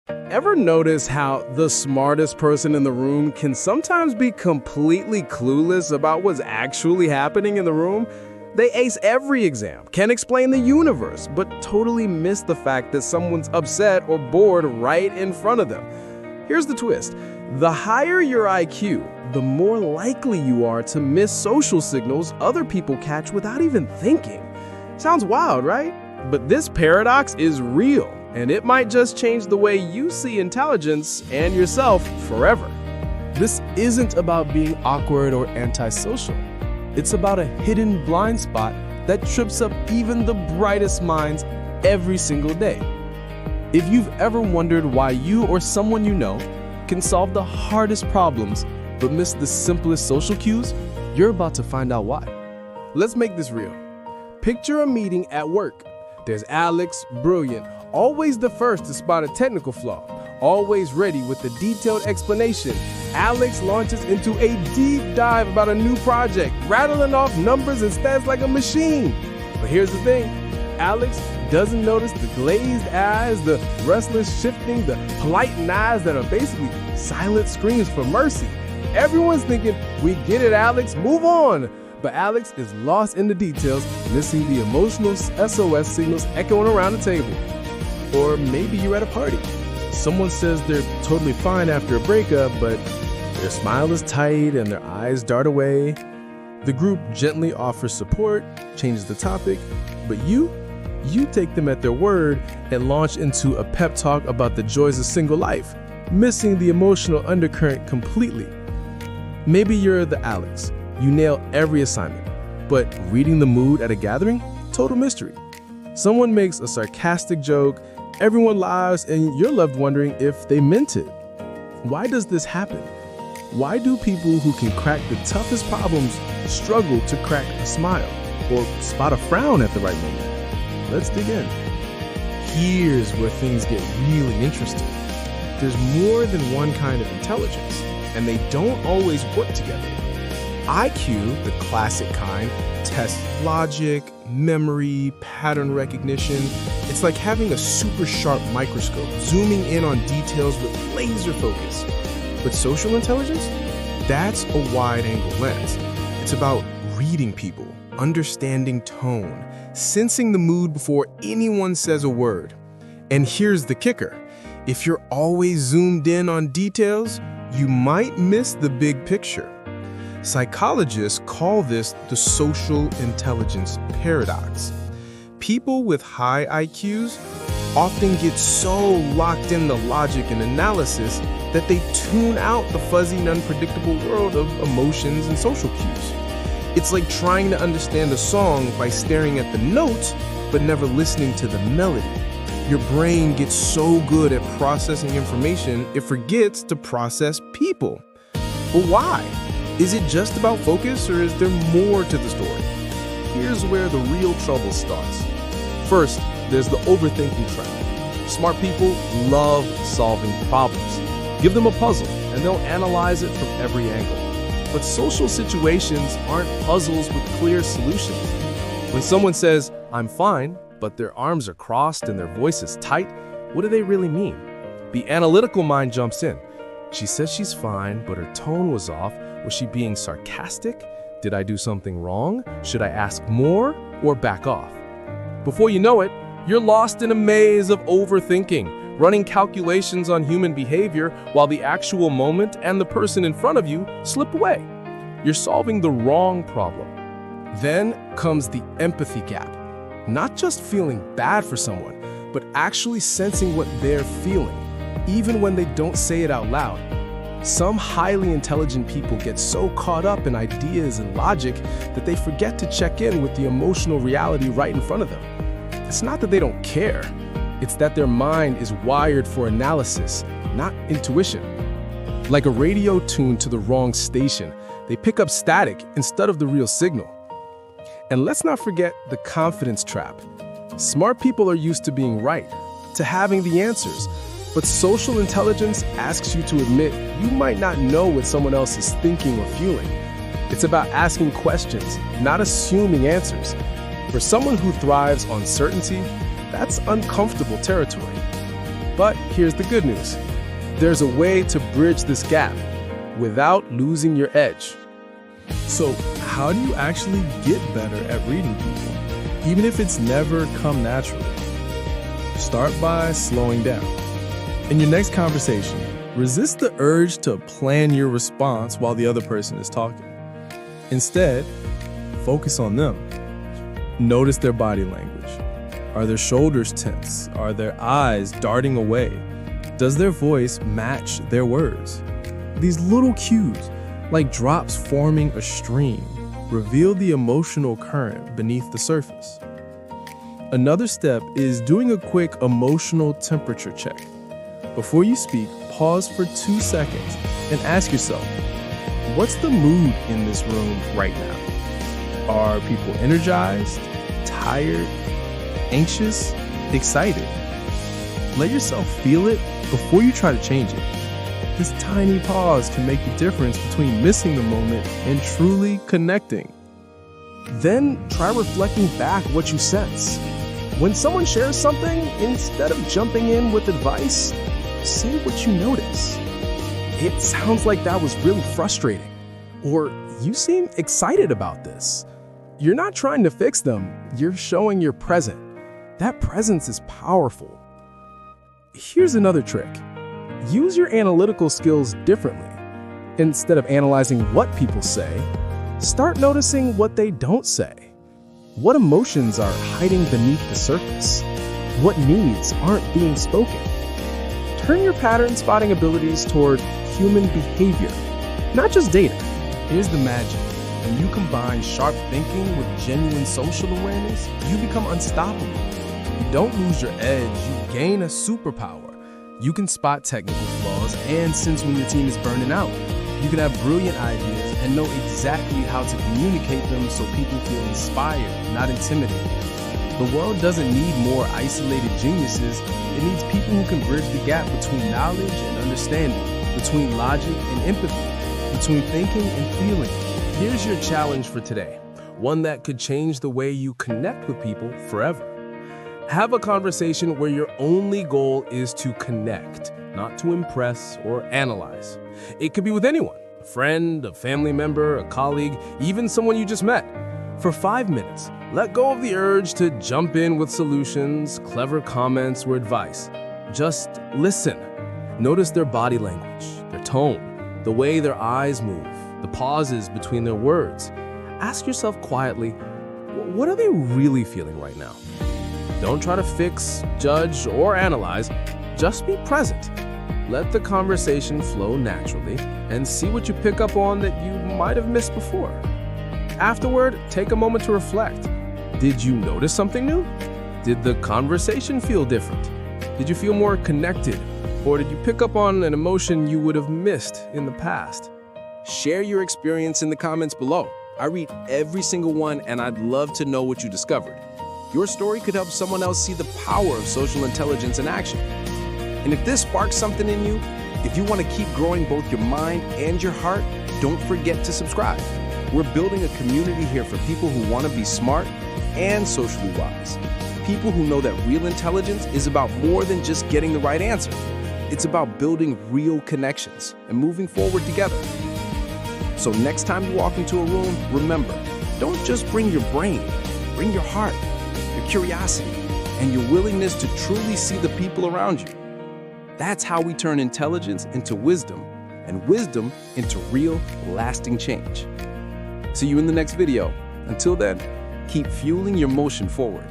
Ever notice how the smartest person in the room can sometimes be completely clueless about what's actually happening in the room? They ace every exam, can explain the universe, but totally miss the fact that someone's upset or bored right in front of them. Here's the twist. The higher your IQ, the more likely you are to miss social signals other people catch without even thinking. Sounds wild, right? But this paradox is real, and it might just change the way you see intelligence and yourself forever. This isn't about being awkward or antisocial. It's about a hidden blind spot that trips up even the brightest minds every single day. If you've ever wondered why you or someone you know can solve the hardest problems but miss the simplest social cues, you're about to find out why. Let's make this real. Picture a meeting at work. There's Alex, brilliant, always the first to spot a technical flaw, always ready with a detailed explanation. Alex launches into a deep dive about a new project, rattling off numbers and stats like a machine. But here's the thing, Alex doesn't notice the glazed eyes, the restless shifting, the polite nods that are basically silent screams for mercy. Everyone's thinking, we get it, Alex, move on. But Alex is lost in the details, missing the emotional SOS signals echoing around the table. Or maybe you're at a party. Someone says they're totally fine after a breakup, but their smile is tight and their eyes dart away. The group gently offers support, changes the topic, but you take them at their word and launch into a pep talk about the joys of single life, missing the emotional undercurrent completely. Maybe you're the Alex. You nail every assignment, but reading the mood at a gathering? Total mystery. Someone makes a sarcastic joke, everyone laughs, and you're left wondering if they meant it. Why does this happen? Why do people who can crack the toughest problems struggle to crack a smile or spot a frown at the right moment? Let's dig in. Here's where things get really interesting. There's more than one kind of intelligence, and they don't always work together. IQ, the classic kind, tests logic, memory, pattern recognition. It's like having a super sharp microscope, zooming in on details with laser focus. But social intelligence? That's a wide-angle lens. It's about reading people, understanding tone, sensing the mood before anyone says a word. And here's the kicker. If you're always zoomed in on details, you might miss the big picture. Psychologists call this the social intelligence paradox. People with high IQs often get so locked in the logic and analysis that they tune out the fuzzy and unpredictable world of emotions and social cues. It's like trying to understand a song by staring at the notes, but never listening to the melody. Your brain gets so good at processing information, it forgets to process people. But why? Is it just about focus, or is there more to the story? Here's where the real trouble starts. First, there's the overthinking trap. Smart people love solving problems. Give them a puzzle, and they'll analyze it from every angle. But social situations aren't puzzles with clear solutions. When someone says, "I'm fine," but their arms are crossed and their voice is tight, what do they really mean? The analytical mind jumps in. She says she's fine, but her tone was off. Was she being sarcastic? Did I do something wrong? Should I ask more or back off? Before you know it, you're lost in a maze of overthinking, running calculations on human behavior while the actual moment and the person in front of you slip away. You're solving the wrong problem. Then comes the empathy gap. Not just feeling bad for someone, but actually sensing what they're feeling, even when they don't say it out loud. Some highly intelligent people get so caught up in ideas and logic that they forget to check in with the emotional reality right in front of them. It's not that they don't care, it's that their mind is wired for analysis, not intuition. Like a radio tuned to the wrong station, they pick up static instead of the real signal. And let's not forget the confidence trap. Smart people are used to being right, to having the answers. But social intelligence asks you to admit you might not know what someone else is thinking or feeling. It's about asking questions, not assuming answers. For someone who thrives on certainty, that's uncomfortable territory. But here's the good news. There's a way to bridge this gap without losing your edge. So, how do you actually get better at reading people, even if it's never come naturally? Start by slowing down. In your next conversation, resist the urge to plan your response while the other person is talking. Instead, focus on them. Notice their body language. Are their shoulders tense? Are their eyes darting away? Does their voice match their words? These little cues, like drops forming a stream, reveal the emotional current beneath the surface. Another step is doing a quick emotional temperature check. Before you speak, pause for 2 seconds and ask yourself, what's the mood in this room right now? Are people energized, tired, anxious, excited? Let yourself feel it before you try to change it. This tiny pause can make the difference between missing the moment and truly connecting. Then try reflecting back what you sense. When someone shares something, instead of jumping in with advice, say what you notice. It sounds like that was really frustrating. Or you seem excited about this. You're not trying to fix them, you're showing you're present. That presence is powerful. Here's another trick. Use your analytical skills differently. Instead of analyzing what people say, start noticing what they don't say. What emotions are hiding beneath the surface? What needs aren't being spoken? Turn your pattern spotting abilities toward human behavior, not just data. Here's the magic. When you combine sharp thinking with genuine social awareness, you become unstoppable. You don't lose your edge, you gain a superpower. You can spot technical flaws and sense when your team is burning out. You can have brilliant ideas and know exactly how to communicate them so people feel inspired, not intimidated. The world doesn't need more isolated geniuses. It needs people who can bridge the gap between knowledge and understanding, between logic and empathy, between thinking and feeling. Here's your challenge for today, one that could change the way you connect with people forever. Have a conversation where your only goal is to connect, not to impress or analyze. It could be with anyone, a friend, a family member, a colleague, even someone you just met. For 5 minutes, let go of the urge to jump in with solutions, clever comments, or advice. Just listen. Notice their body language, their tone, the way their eyes move, the pauses between their words. Ask yourself quietly, what are they really feeling right now? Don't try to fix, judge, or analyze. Just be present. Let the conversation flow naturally and see what you pick up on that you might have missed before. Afterward, take a moment to reflect. Did you notice something new? Did the conversation feel different? Did you feel more connected? Or did you pick up on an emotion you would have missed in the past? Share your experience in the comments below. I read every single one and I'd love to know what you discovered. Your story could help someone else see the power of social intelligence in action. And if this sparks something in you, if you want to keep growing both your mind and your heart, don't forget to subscribe. We're building a community here for people who want to be smart and socially wise. People who know that real intelligence is about more than just getting the right answer. It's about building real connections and moving forward together. So next time you walk into a room, remember, don't just bring your brain, bring your heart, your curiosity, and your willingness to truly see the people around you. That's how we turn intelligence into wisdom, and wisdom into real, lasting change. See you in the next video. Until then, keep fueling your motion forward.